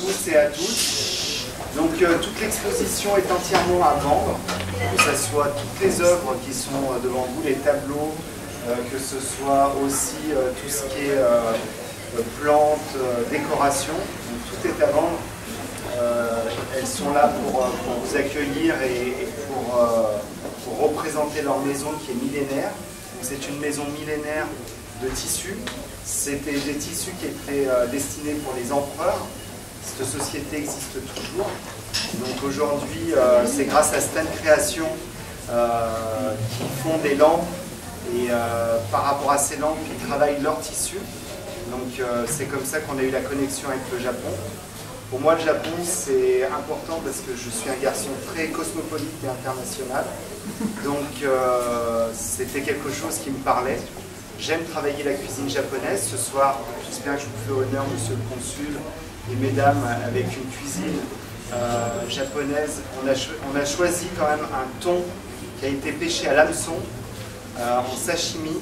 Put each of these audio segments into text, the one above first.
tous et à toutes. Donc toute l'exposition est entièrement à vendre, que ce soit toutes les œuvres qui sont devant vous, les tableaux, que ce soit aussi tout ce qui est plantes, décoration, donc tout est à vendre. Elles sont là pour vous accueillir et pour représenter leur maison qui est millénaire. C'est une maison millénaire de tissus. C'était des tissus qui étaient destinés pour les empereurs. Cette société existe toujours. Donc aujourd'hui, c'est grâce à Stan Création qui font des lampes et par rapport à ces lampes, ils travaillent leurs tissus. Donc c'est comme ça qu'on a eu la connexion avec le Japon. Pour moi, le Japon, c'est important parce que je suis un garçon très cosmopolite et international. Donc, c'était quelque chose qui me parlait. J'aime travailler la cuisine japonaise. Ce soir, j'espère que je vous fais honneur, monsieur le consul et mesdames, avec une cuisine japonaise. On a choisi quand même un thon qui a été pêché à l'hameçon en sashimi.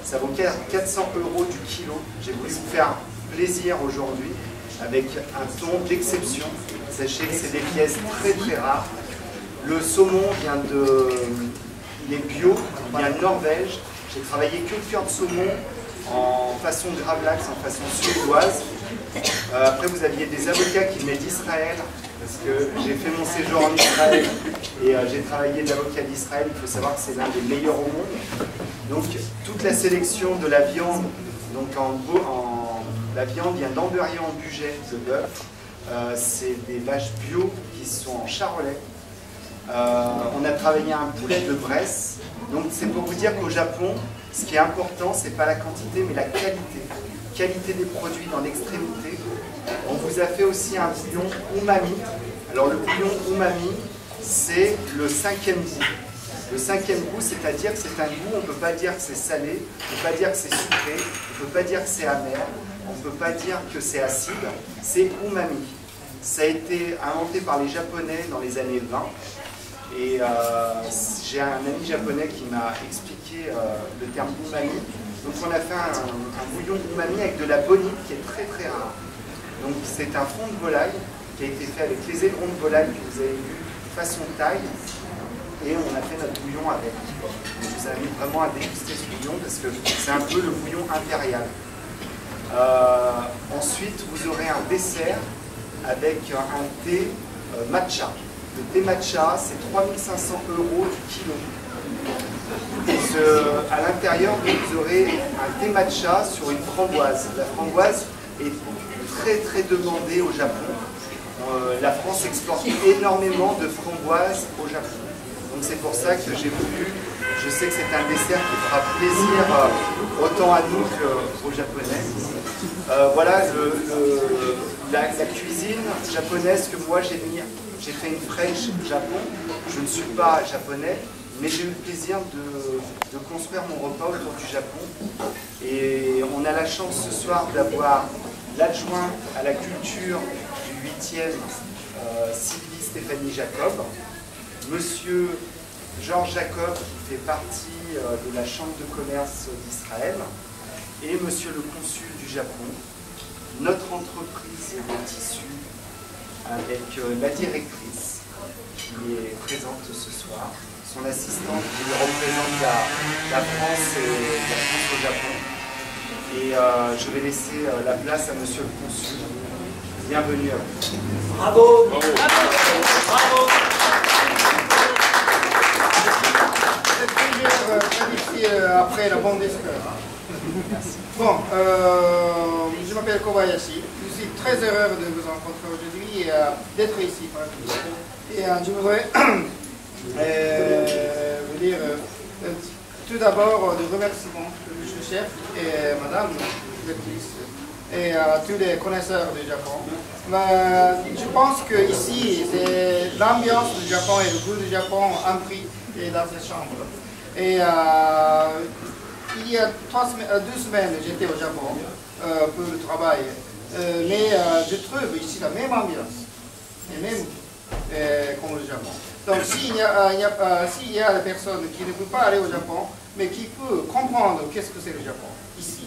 Ça vaut 400 € du kilo. J'ai voulu vous faire plaisir aujourd'hui avec un thon d'exception. Sachez que c'est des pièces très très rares. Le saumon il est bio, il vient de Norvège. J'ai travaillé que le cœur de saumon en façon gravlax, en façon suédoise. Après vous aviez des avocats qui venaient d'Israël, parce que j'ai fait mon séjour en Israël et j'ai travaillé d'avocat d'Israël. Il faut savoir que c'est l'un des meilleurs au monde. Donc toute la sélection de la viande, donc la viande vient d'Amberieu en Bugey de bœuf. C'est des vaches bio qui sont en Charolais. On a travaillé un poulet de Bresse. Donc c'est pour vous dire qu'au Japon, ce qui est important, c'est pas la quantité, mais la qualité. Qualité des produits dans l'extrémité. On vous a fait aussi un bouillon umami. Alors le bouillon umami, c'est le 5e goût. Le 5e goût, c'est-à-dire que c'est un goût, on ne peut pas dire que c'est salé, on ne peut pas dire que c'est sucré, on ne peut pas dire que c'est amer, on ne peut pas dire que c'est acide, c'est umami. Ça a été inventé par les Japonais dans les années 20. Et j'ai un ami japonais qui m'a expliqué le terme umami. Donc on a fait un bouillon umami avec de la bonite qui est très très rare. Donc c'est un fond de volaille qui a été fait avec les ailerons de volaille que vous avez vu façon taille. Et on a fait notre bouillon avec. Je vous invite vraiment à déguster ce bouillon parce que c'est un peu le bouillon impérial. Ensuite, vous aurez un dessert avec un thé matcha. Le thé matcha, c'est 3 500 € du kilo. À l'intérieur, vous aurez un thé matcha sur une framboise. La framboise est très très demandée au Japon. La France exporte énormément de framboises au Japon. Donc c'est pour ça que j'ai voulu, je sais que c'est un dessert qui fera plaisir autant à nous qu'aux Japonais. Voilà la cuisine japonaise que moi j'ai fait une French Japon. Je ne suis pas japonais, mais j'ai eu le plaisir de construire mon repas autour du Japon. Et on a la chance ce soir d'avoir l'adjoint à la culture du 8e, Sylvie Stéphanie Jacob, Monsieur Georges Jacob, qui fait partie de la Chambre de commerce d'Israël, et Monsieur le consul du Japon, notre entreprise de tissus, avec la directrice qui est présente ce soir, son assistante qui représente la France et la France au Japon. Et je vais laisser la place à Monsieur le consul. Bienvenue à vous. Bravo! Bravo! Bravo! Après la bonne discours. Bon, je m'appelle Kobayashi. Je suis très heureux de vous rencontrer aujourd'hui et d'être ici. Et je voudrais vous dire tout d'abord des remerciements au monsieur le chef et madame directrice et à tous les connaisseurs du Japon. Je pense que ici, l'ambiance du Japon et le goût du Japon ont pris dans cette chambre. Et il y a 2 semaines, j'étais au Japon pour le travail. Mais je trouve ici la même ambiance, et même comme le Japon. Donc s'il y a des personnes qui ne peuvent pas aller au Japon, mais qui peuvent comprendre qu'est-ce que c'est le Japon, ici.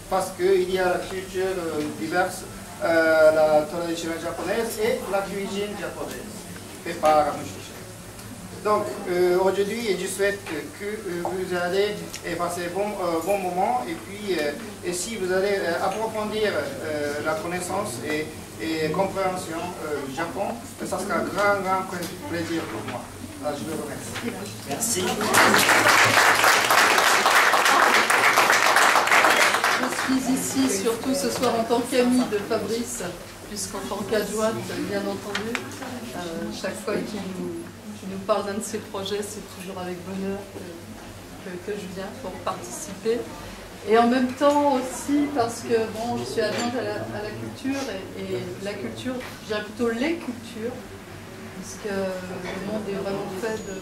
Parce qu'il y a la culture diverse la tradition japonaise et la cuisine japonaise, faite par M. Chef. Donc aujourd'hui, je souhaite que vous allez passer un bon moment et puis si vous allez approfondir la connaissance et compréhension du Japon, ça sera un grand plaisir pour moi. Alors, je vous remercie. Merci. Je suis ici surtout ce soir en tant qu'amie de Fabrice, puisqu'en tant qu'adjointe, bien entendu, chaque fois qu'il nous parle d'un de ses projets, c'est toujours avec bonheur que je viens pour participer. Et en même temps aussi parce que bon, je suis adjointe à la culture et la culture, je dirais plutôt les cultures, puisque le monde est vraiment fait de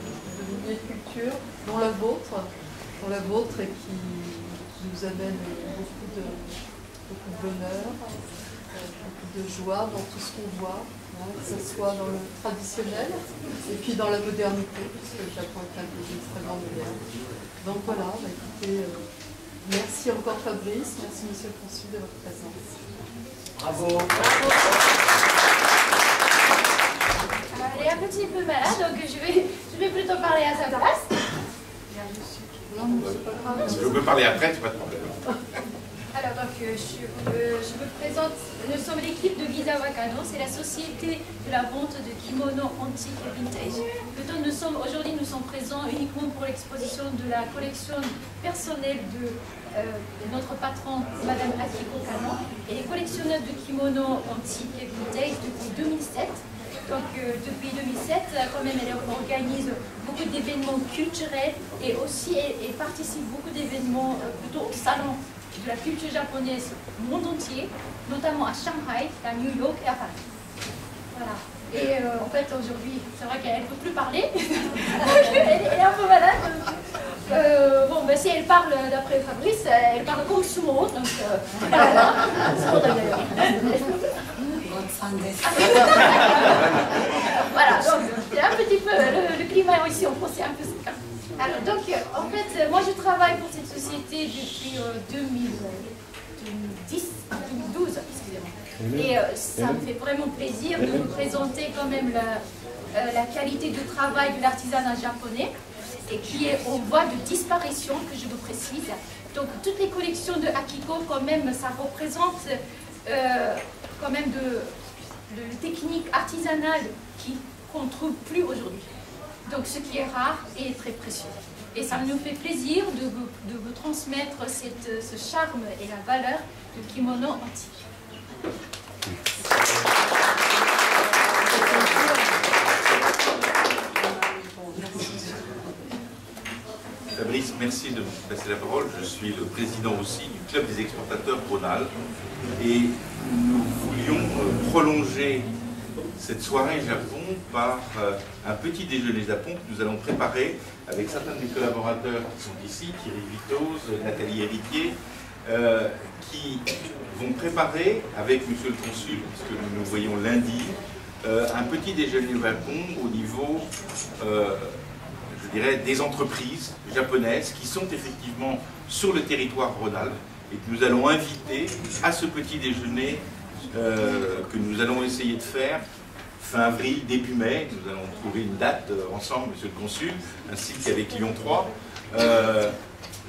milliers de cultures, dont la vôtre et qui nous amène beaucoup de bonheur, beaucoup de joie dans tout ce qu'on voit, hein, que ce soit dans le traditionnel et puis dans la modernité, puisque le Japon est un pays extrêmement moderne. Donc voilà, écoutez, merci encore Fabrice, merci Monsieur le Consul de votre présence. Bravo. Elle est un petit peu malade, donc je vais plutôt parler à sa place. Je peux parler après, c'est pas de problème. Alors donc, je me présente, nous sommes l'équipe de Ginza Wakano, c'est la société de la vente de kimonos antiques et vintage. Aujourd'hui, nous sommes présents uniquement pour l'exposition de la collection personnelle de notre patron, Madame Akiko Kano, et les collectionneurs de kimonos antiques et vintage depuis 2007. Donc depuis 2007, quand même, elle organise beaucoup d'événements culturels et aussi elle participe beaucoup d'événements plutôt au salon de la culture japonaise du monde entier, notamment à Shanghai, à New York et à Paris. Voilà. Et en fait, aujourd'hui, c'est vrai qu'elle ne peut plus parler, elle est un peu malade. Bon, ben, si elle parle d'après Fabrice, elle parle comme sumo, donc voilà. Voilà, donc c'est un petit peu, le climat ici en France est un peu sec. Alors donc, en fait, moi je travaille pour cette société depuis 2012, excusez-moi. Et ça me fait vraiment plaisir de vous présenter quand même la qualité de travail de l'artisanat japonais et qui est en voie de disparition, que je vous précise. Donc toutes les collections de Akiko, quand même, ça représente quand même de techniques artisanales qu'on ne trouve plus aujourd'hui. Donc ce qui est rare et très précieux. Et ça nous fait plaisir de vous transmettre ce charme et la valeur du kimono antique. Fabrice, merci de me passer la parole. Je suis le président aussi du Club des exportateurs Rhône-Alpes et nous voulions prolonger cette soirée Japon par un petit déjeuner Japon que nous allons préparer avec certains de mes collaborateurs qui sont ici, Thierry Vitoz, Nathalie Héritier, qui vont préparer avec Monsieur le Consul, puisque nous nous voyons lundi, un petit déjeuner Japon au niveau, je dirais, des entreprises japonaises qui sont effectivement sur le territoire Rhône-Alpes et que nous allons inviter à ce petit déjeuner que nous allons essayer de faire fin avril, début mai. Nous allons trouver une date ensemble, Monsieur le Consul, ainsi qu'avec Lyon 3.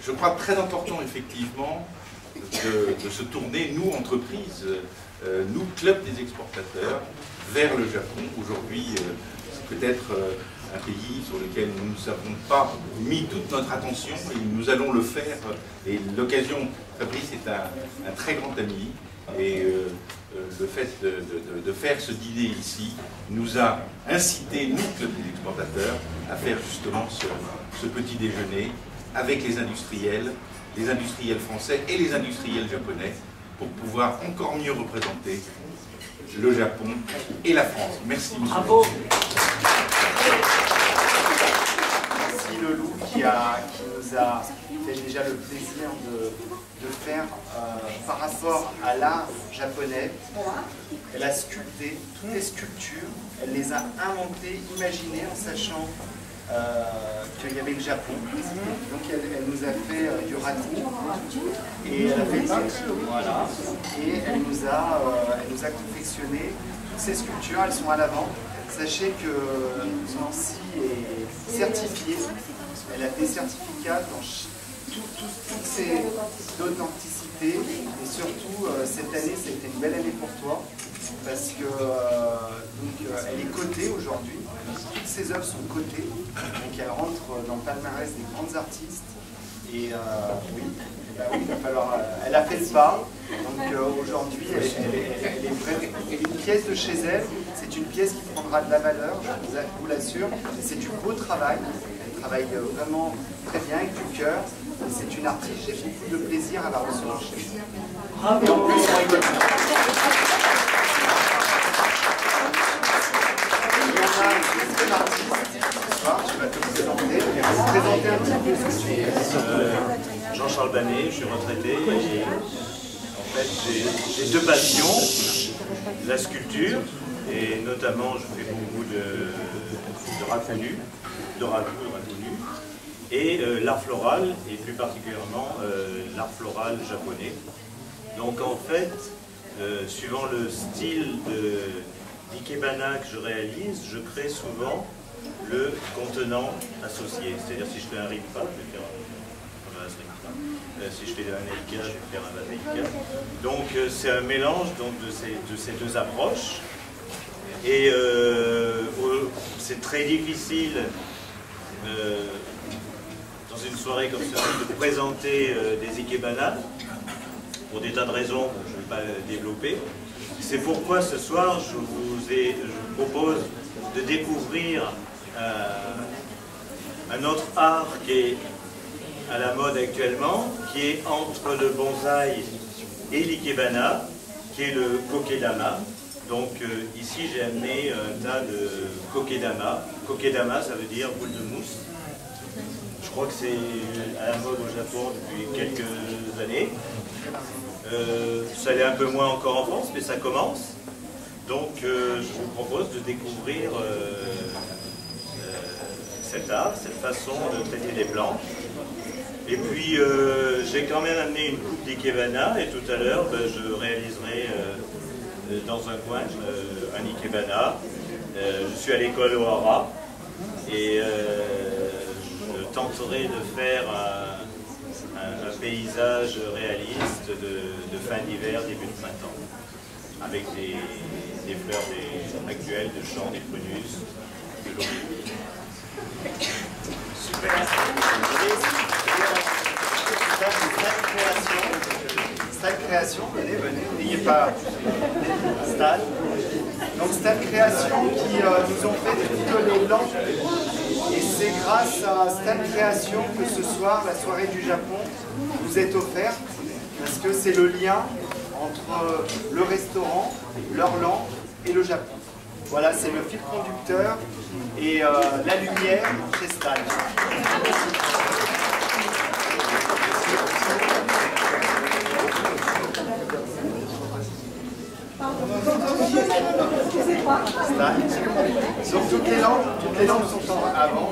Je crois très important, effectivement, de se tourner, nous, entreprises, nous, club des exportateurs, vers le Japon. Aujourd'hui, c'est peut-être un pays sur lequel nous ne savons pas mis toute notre attention et nous allons le faire. Et l'occasion, Fabrice est un très grand ami. Et le fait de faire ce dîner ici nous a incité, nous, Club des exportateurs, à faire justement ce petit déjeuner avec les industriels français et les industriels japonais pour pouvoir encore mieux représenter le Japon et la France. Merci, monsieur. Bravo. Merci Lelou qui nous a fait déjà le plaisir de faire par rapport à l'art japonais. Elle a sculpté toutes les sculptures, elle les a inventées, imaginées en sachant qu'il y avait le Japon. Donc elle nous a fait du raku et elle a fait ça. Voilà. Et elle nous a confectionné toutes ces sculptures, elles sont à l'avant. Sachez que Nancy est certifiée, elle a des certificats dans toutes ces d'authenticité et surtout cette année c'était une belle année pour toi parce que elle est cotée aujourd'hui, toutes ses œuvres sont cotées, donc elle rentre dans le palmarès des grandes artistes et oui, il va falloir, elle a fait le pas, donc aujourd'hui elle est vraie, une pièce de chez elle, c'est une pièce qui prendra de la valeur, je vous l'assure, c'est du beau travail, elle travaille vraiment très bien avec du cœur. C'est une artiste, j'ai beaucoup de plaisir à la recevoir chez moi. Et en plus, on rigole. Il y en a une deuxième artiste ce soir, tu vas te présenter un petit peu ce que tu es. Jean-Charles Banet, je suis retraité et en fait j'ai deux passions, la sculpture et notamment je fais beaucoup de raku nu. Et l'art floral, et plus particulièrement l'art floral japonais. Donc en fait, suivant le style d'ikebana que je réalise, je crée souvent le contenant associé. C'est-à-dire si je fais un rikpa, je vais faire un vase rikpa. Si je fais un eika, je vais faire un vase eika. Donc c'est un mélange donc, de ces deux approches. Et c'est très difficile dans une soirée comme celle-ci de présenter des ikebana pour des tas de raisons que je ne vais pas développer. C'est pourquoi ce soir je vous propose de découvrir un autre art qui est à la mode actuellement, qui est entre le bonsaï et l'ikebana, qui est le kokedama. Donc ici j'ai amené un tas de kokedama. Kokedama ça veut dire boule de mousse. Je crois que c'est à la mode au Japon depuis quelques années. Ça l'est un peu moins encore en France, mais ça commence. Donc je vous propose de découvrir cet art, cette façon de traiter les planches. Et puis j'ai quand même amené une coupe d'ikebana et tout à l'heure je réaliserai dans un coin un ikebana. Je suis à l'école Ohara et je tenterai de faire un paysage réaliste de fin d'hiver, début de printemps, avec des fleurs actuelles de champs, des prunus, de l'eau. Super. Stade Création, venez, n'ayez pas Stade. Donc Stade Création qui nous ont fait toutes les lampes. Et c'est grâce à Stade Création que ce soir, la soirée du Japon vous est offerte. Parce que c'est le lien entre le restaurant, leur lampe et le Japon. Voilà, c'est le fil conducteur et la lumière chez Stade. Donc toutes les lampes sont avant.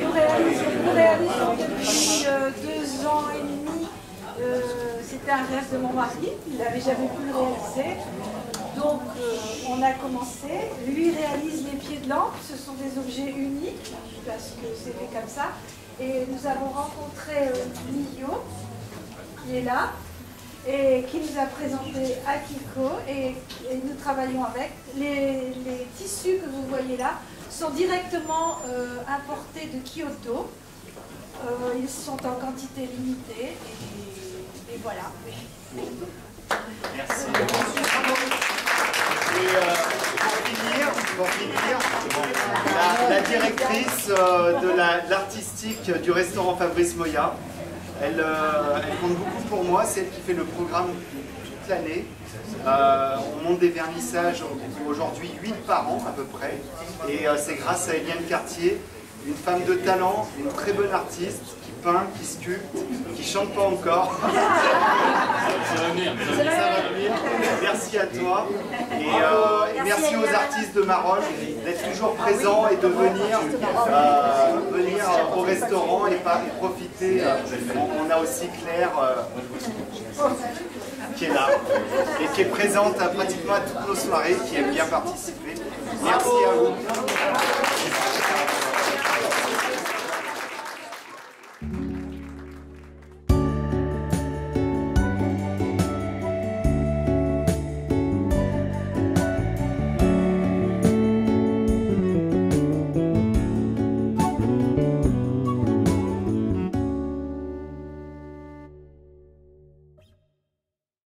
Nous réalisons depuis 2 ans et demi. C'était un rêve de mon mari, il n'avait jamais pu le réaliser. Donc on a commencé. Lui réalise les pieds de lampe, ce sont des objets uniques, parce que c'est fait comme ça. Et nous avons rencontré Miyo, qui est là, et qui nous a présenté Akiko, et nous travaillons avec. Les tissus que vous voyez là sont directement importés de Kyoto. Ils sont en quantité limitée, et voilà. Merci. Et pour finir, la directrice de l'artistique du restaurant Fabrice Moya, elle compte beaucoup pour moi, c'est elle qui fait le programme toute l'année. On monte des vernissages aujourd'hui 8 par an à peu près, et c'est grâce à Eliane Cartier, une femme de talent, une très bonne artiste, qui peint, qui sculpte, qui chante pas encore. Ça va venir. Merci à toi. Et merci aux artistes de Marolle d'être toujours présents et de venir au restaurant et profiter. On a aussi Claire qui est là et qui est présente pratiquement à toutes nos soirées, qui aime bien participer. Merci à vous.